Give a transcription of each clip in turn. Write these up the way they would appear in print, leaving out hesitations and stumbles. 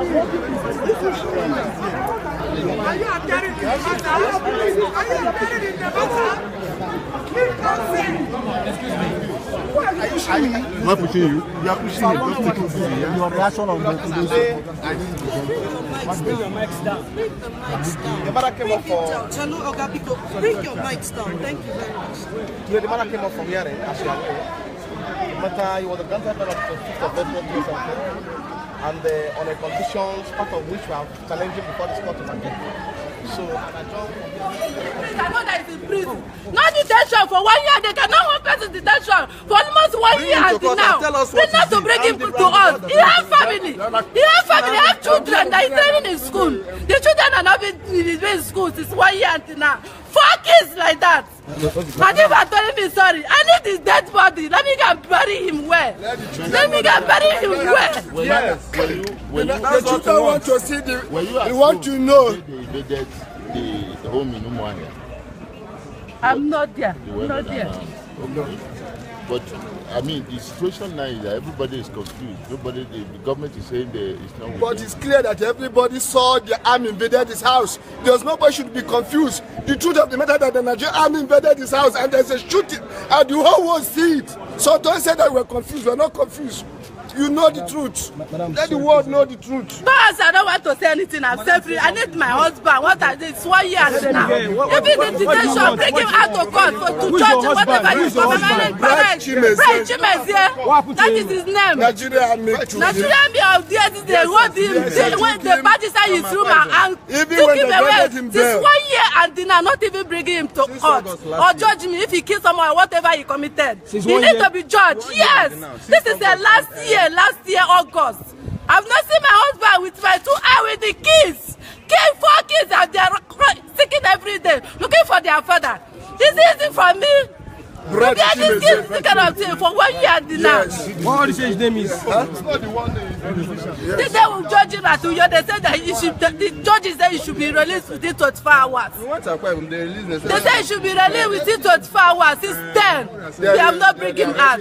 I'm not pushing you. You are pushing him. Just take it easy. Your reaction on that. Bring your mics down. Bring the mics down. The mother came up for. Bring your mics down. Thank you very much. The mother came up from here, as you are aware. But he was a grandfather of the 5th of April 2010. And on a conditions, part of which we are challenging before this court of again. So, I know that it's in prison. No detention for 1 year. They cannot hold person detention for almost 1 year until now. They not to bring him to us. He has family. He has family. He has children that he's training in school. The children are not in school since 1 year until now. 4 kids like that. And if I'm telling me sorry, I need his dead body. Let me go and bury him well. Let me go and bury him well. Yes. The children want to see the. They want to know. The home in Umuahia. I'm not there. I'm not there. Okay. But I mean, the situation now is that everybody is confused. Nobody, the government is saying it's not. But it's clear that everybody saw the army invaded his house. There's nobody should be confused. The truth of the matter is that the Nigerian army invaded his house and there's a shooting, and the whole world see it. So don't say that we're confused. We're not confused. You know the truth. Let the world know the truth. Boss, I don't want to say anything. I'm self-free. I need my husband. What I did, it's 1 year now. If he's in detention, bring him out of court to judge whatever he's permanent. That is his name. Nigerian army. Nigerian army of DSS, they hold him. When the party side his room and took him away. This 1 year and did not even bring him to court or judge him if he killed someone or whatever he committed. He needs to be judged. Yes. This is the last year. Last year, August. I've not seen my husband with my 2 eyes with the kids. 4 kids and they are seeking every day, looking for their father. It's easy for me. Look at these kids thinking of things for 1 year now. What do you say his name is? It's not the one that is. They will judge him at Uyo. They said that the judges said he should be released within 24 hours. They said he should be released within 24 hours. It's 10. They have not bring him out.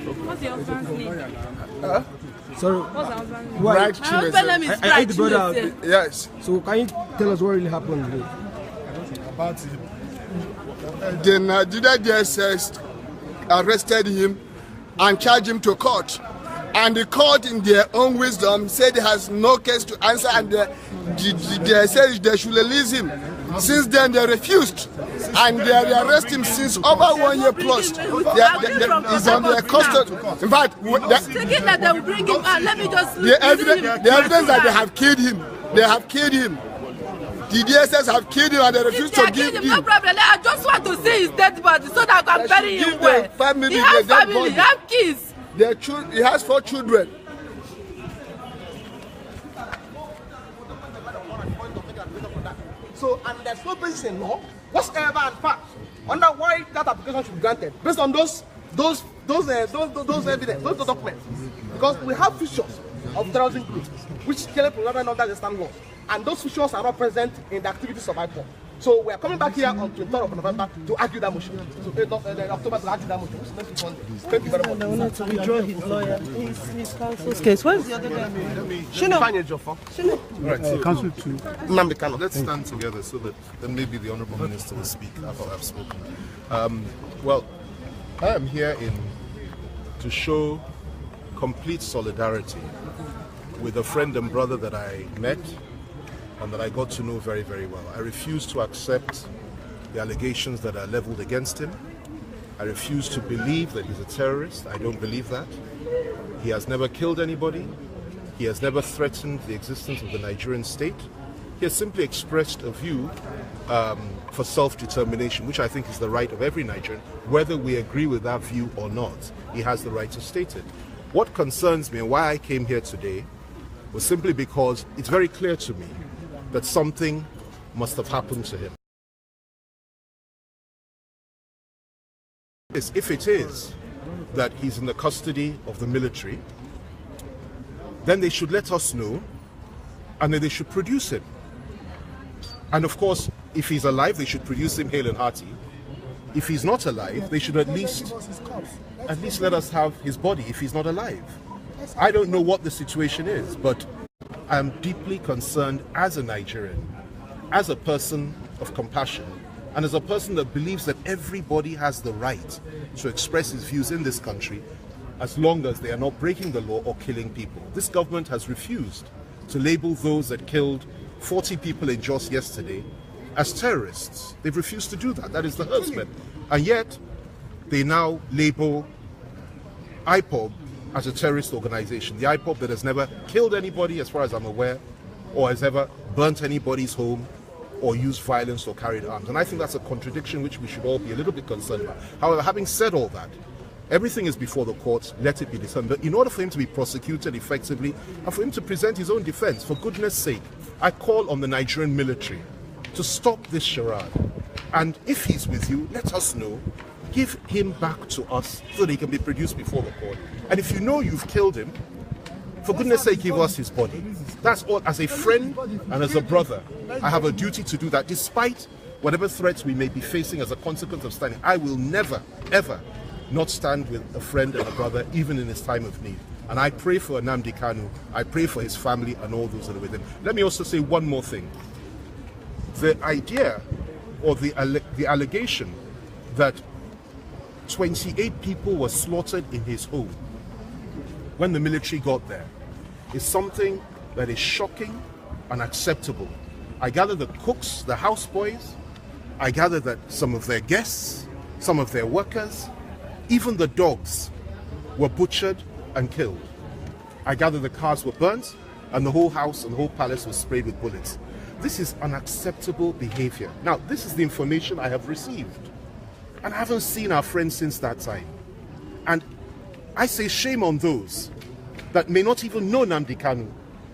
What's your husband's name? Sorry. What's your husband's name? My husband's name is Bright Chimese. Yes. So can you tell us what really happened? About him. The Nigerian DSS arrested him and charged him to court. And the court, in their own wisdom, said he has no case to answer, and they said they should release him. Since then, they refused, and they arrested him since over 1 year plus. He's on their custody. In fact, the evidence that they have killed him, they have killed him. The DSS have killed him and they refuse to give him. No problem. I just want to see his dead body so that I can bury him well. He has family, he has kids. He has 4 children. So, and there's no basis in law whatsoever and fact under why that application should be granted based on those evidence, those documents. Because we have features of terrorism groups which clearly provided under the stand law, and those features are not present in the activities of IPOB. So we are coming back here on 23rd of November to argue that motion. So October to argue that motion. Thank you very much. I wanted to withdraw his lawyer, his counsel's case. Where's the other guy? Right, so Counsel to Nnamdi Kanu. let's stand together so that then maybe the Honourable Minister will speak after I've spoken. Well, I am here to show complete solidarity with a friend and brother that I met and that I got to know very, very well. I refuse to accept the allegations that are leveled against him. I refuse to believe that he's a terrorist. I don't believe that. He has never killed anybody. He has never threatened the existence of the Nigerian state. He has simply expressed a view for self-determination, which I think is the right of every Nigerian, whether we agree with that view or not. He has the right to state it. What concerns me and why I came here today was simply because it's very clear to me that something must have happened to him. If it is that he's in the custody of the military, then they should let us know and then they should produce him. And of course, if he's alive, they should produce him hale and hearty. If he's not alive, they should at least let us have his body if he's not alive. I don't know what the situation is, but I'm deeply concerned as a Nigerian, as a person of compassion, and as a person that believes that everybody has the right to express his views in this country as long as they are not breaking the law or killing people. This government has refused to label those that killed 40 people in Jos yesterday as terrorists. They've refused to do that. That is the herdsmen. And yet, they now label IPOB as a terrorist organization. The IPOB that has never killed anybody, as far as I'm aware, or has ever burnt anybody's home, or used violence or carried arms. And I think that's a contradiction which we should all be a little bit concerned about. However, having said all that, everything is before the courts, let it be determined. But in order for him to be prosecuted effectively and for him to present his own defense, for goodness sake, I call on the Nigerian military to stop this charade. And if he's with you, let us know. Give him back to us so that he can be produced before the court. And if you know you've killed him, for goodness sake, give us his body. That's all. As a friend and as a brother, I have a duty to do that, despite whatever threats we may be facing as a consequence of standing. I will never, ever not stand with a friend and a brother, even in his time of need. And I pray for Nnamdi Kanu. I pray for his family and all those that are with him. Let me also say one more thing. The idea or the allegation that 28 people were slaughtered in his home when the military got there is something that is shocking, unacceptable. I gather the cooks, the houseboys, I gather that some of their guests, some of their workers, even the dogs were butchered and killed. I gather the cars were burnt and the whole house and the whole palace was sprayed with bullets. This is unacceptable behavior. Now, this is the information I have received. And I haven't seen our friends since that time. And I say shame on those that may not even know Nnamdi Kanu,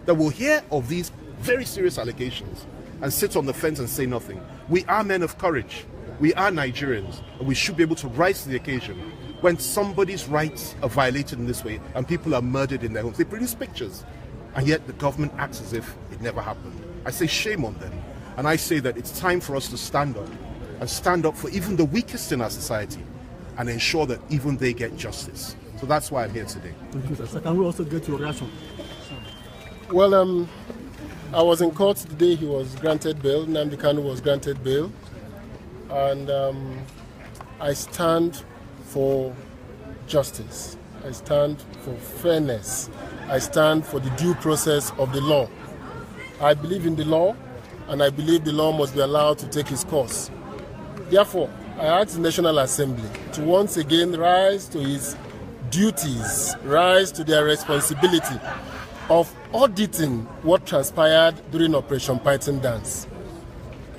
that will hear of these very serious allegations and sit on the fence and say nothing. We are men of courage. We are Nigerians, and we should be able to rise to the occasion when somebody's rights are violated in this way and people are murdered in their homes. They produce pictures, and yet the government acts as if it never happened. I say shame on them, and I say that it's time for us to stand up, and stand up for even the weakest in our society, and ensure that even they get justice. So that's why I'm here today. Thank you, sir. So can we also get your reaction? Well, I was in court the day he was granted bail. Nnamdi Kanu was granted bail. And I stand for justice. I stand for fairness. I stand for the due process of the law. I believe in the law, and I believe the law must be allowed to take its course. Therefore, I ask the National Assembly to once again rise to its duties, rise to their responsibility of auditing what transpired during Operation Python Dance.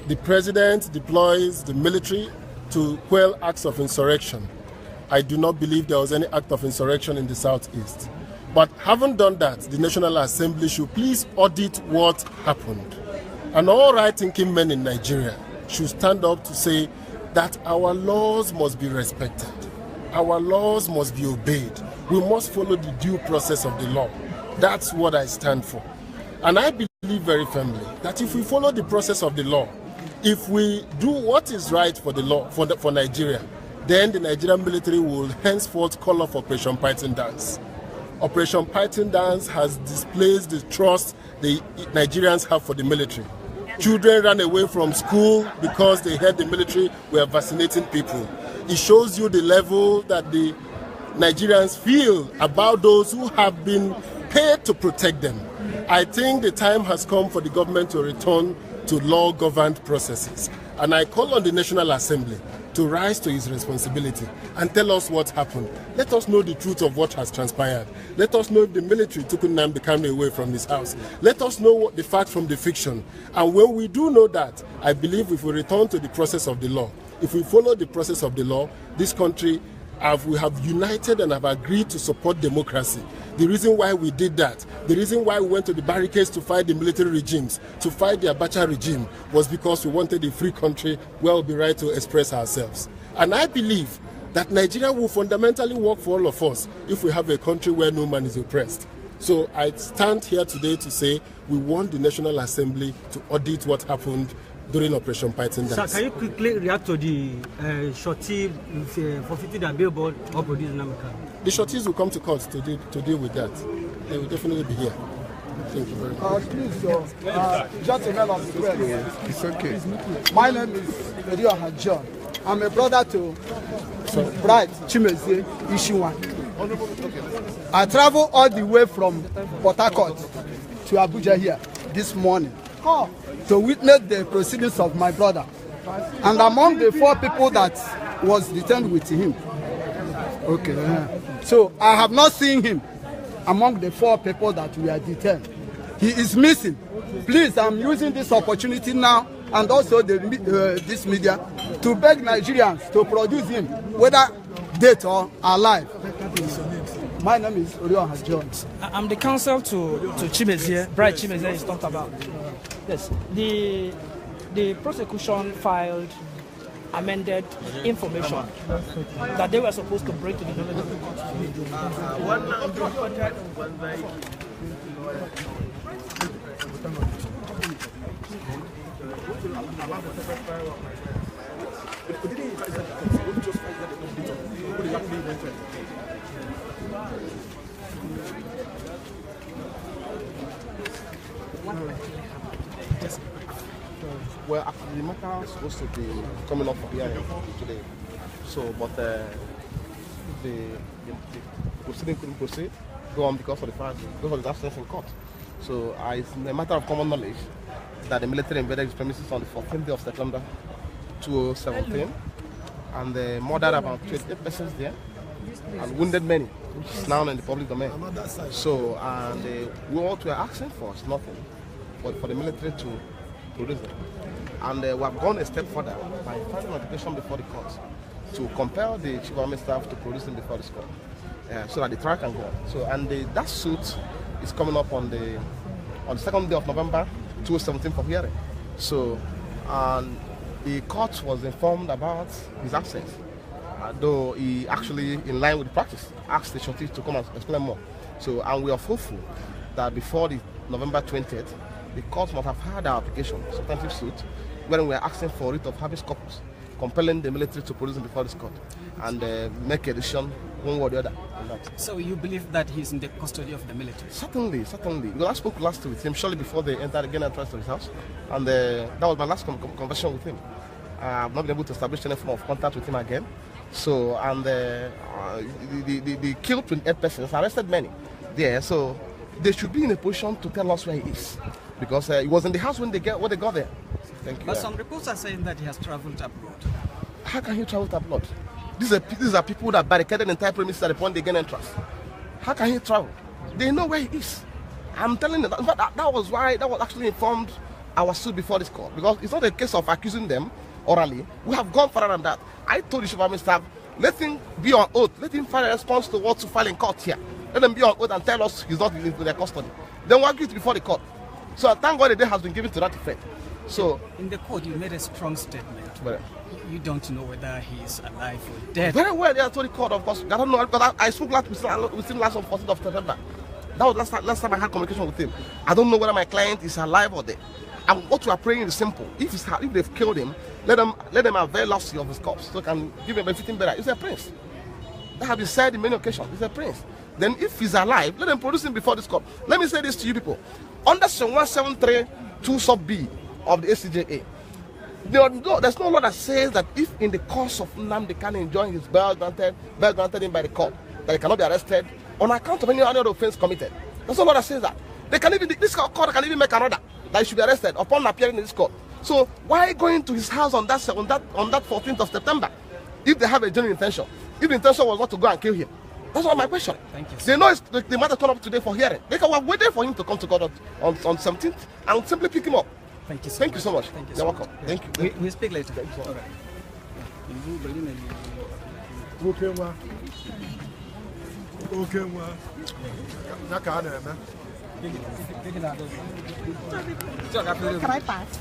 The president deploys the military to quell acts of insurrection. I do not believe there was any act of insurrection in the southeast. But having done that, the National Assembly should please audit what happened. And all right-thinking men in Nigeria should stand up to say that our laws must be respected. Our laws must be obeyed. We must follow the due process of the law. That's what I stand for. And I believe very firmly that if we follow the process of the law, if we do what is right for the law, for Nigeria, then the Nigerian military will henceforth call off Operation Python Dance. Operation Python Dance has displaced the trust the Nigerians have for the military. Children ran away from school because they heard the military were vaccinating people. It shows you the level that the Nigerians feel about those who have been paid to protect them. I think the time has come for the government to return to law-governed processes. And I call on the National Assembly to rise to its responsibility and tell us what happened. Let us know the truth of what has transpired. Let us know if the military took Nnamdi Kanu away from his house. Let us know what the fact from the fiction. And when we do know that, I believe if we return to the process of the law, if we follow the process of the law, this country, we have united and have agreed to support democracy. The reason why we did that, the reason why we went to the barricades to fight the military regimes, to fight the Abuja regime, was because we wanted a free country where we'll be right to express ourselves. And I believe that Nigeria will fundamentally work for all of us if we have a country where no man is oppressed. So I stand here today to say we want the National Assembly to audit what happened during Operation Python Dance. Sir, can you quickly react to the shorty forfeiting their billboard or producing Namika? The shorties will come to court to deal with that. They will definitely be here. Thank you very much. Please, gentlemen of the press. It's okay. My name is John. I'm a brother to Bright Chimeze Ishiwan. I travel all the way from Port Harcourt to Abuja here this morning to witness the proceedings of my brother. And among the 4 people that was detained with him, so I have not seen him among the 4 people that were detained. He is missing. Please, I'm using this opportunity now and also this media to beg Nigerians to produce him, whether dead or alive. My name is Orion Jones. I'm the counsel to Chimeze, Bright Chimeze is talked about. Yes, the prosecution filed amended information that they were supposed to bring to the military court. Well, actually, the matter is supposed to be coming up for hearing today. So, but the proceeding couldn't proceed, go on because of the fact, because of the absence in court. So, it's a matter of common knowledge that the military invaded his premises on the 14th day of September 2017 and they murdered about 28 persons there and wounded many, which is now in the public domain. So, and what we are asking for is nothing but for the military to produce them. And we have gone a step further by filing an application before the court to compel the Chief of Army Staff to produce them before the court, so that the trial can go on. So, and that suit is coming up on the 2nd day of November 2017 for hearing. So, and the court was informed about his absence, though he actually, in line with the practice, asked the shorty to come and explain more. So, and we are hopeful that before the November 20th, the court must have had our application, substantive suit, when we are asking for writ of habeas corpus, compelling the military to produce him before this court and make a decision one way or the other. So you believe that he's in the custody of the military? Certainly, certainly. Well, I spoke last with him shortly before they entered again and tried to his house, and that was my last conversation with him. I've not been able to establish any form of contact with him again. So, and the killed 28 persons, arrested many there. So they should be in a position to tell us where he is, because he was in the house when they got there. Thank you. But some reports are saying that he has traveled abroad. How can he travel abroad? These are people that barricaded the entire premises at the point they gain entrance. How can he travel? They know where he is. I'm telling you, that was why that was actually informed our suit before this court, because it's not a case of accusing them orally. We have gone further than that. I told the Chief of Army Staff, let him be on oath. Let him file a response to what to file in court here. Let them be on oath and tell us he's not in their custody. Then we'll argue it before the court. So thank God the day has been given to that effect. So in the court, you made a strong statement. Well, you don't know whether he is alive or dead. Very well, yeah, I told the court, of course. I don't know, because I spoke with him last on 14th of September. That was last time I had communication with him. I don't know whether my client is alive or dead. And what we are praying is simple. If they've killed him, let them avail us of his corpse so can give him everything better. He's a prince. That has been said in many occasions. He's a prince. Then if he's alive, let them produce him before this court. Let me say this to you people. Under Section 1732 sub B of the ACJA, there's no law that says that if in the course of Nnamdi Kanu enjoying his bail granted him by the court, that he cannot be arrested on account of any other offense committed. There's no law that says that. This court can even make another that he should be arrested upon appearing in this court. So why going to his house on that 14th of September if they have a genuine intention? If the intention was not to go and kill him. That's not my question. Thank you. They know they might have turned up today for hearing. They can wait for him to come to court on 17th and simply pick him up. Thank you so much. Thank you so much. Thank you. You're welcome. Thank you. We'll speak later. Thank you so much. Can I pass?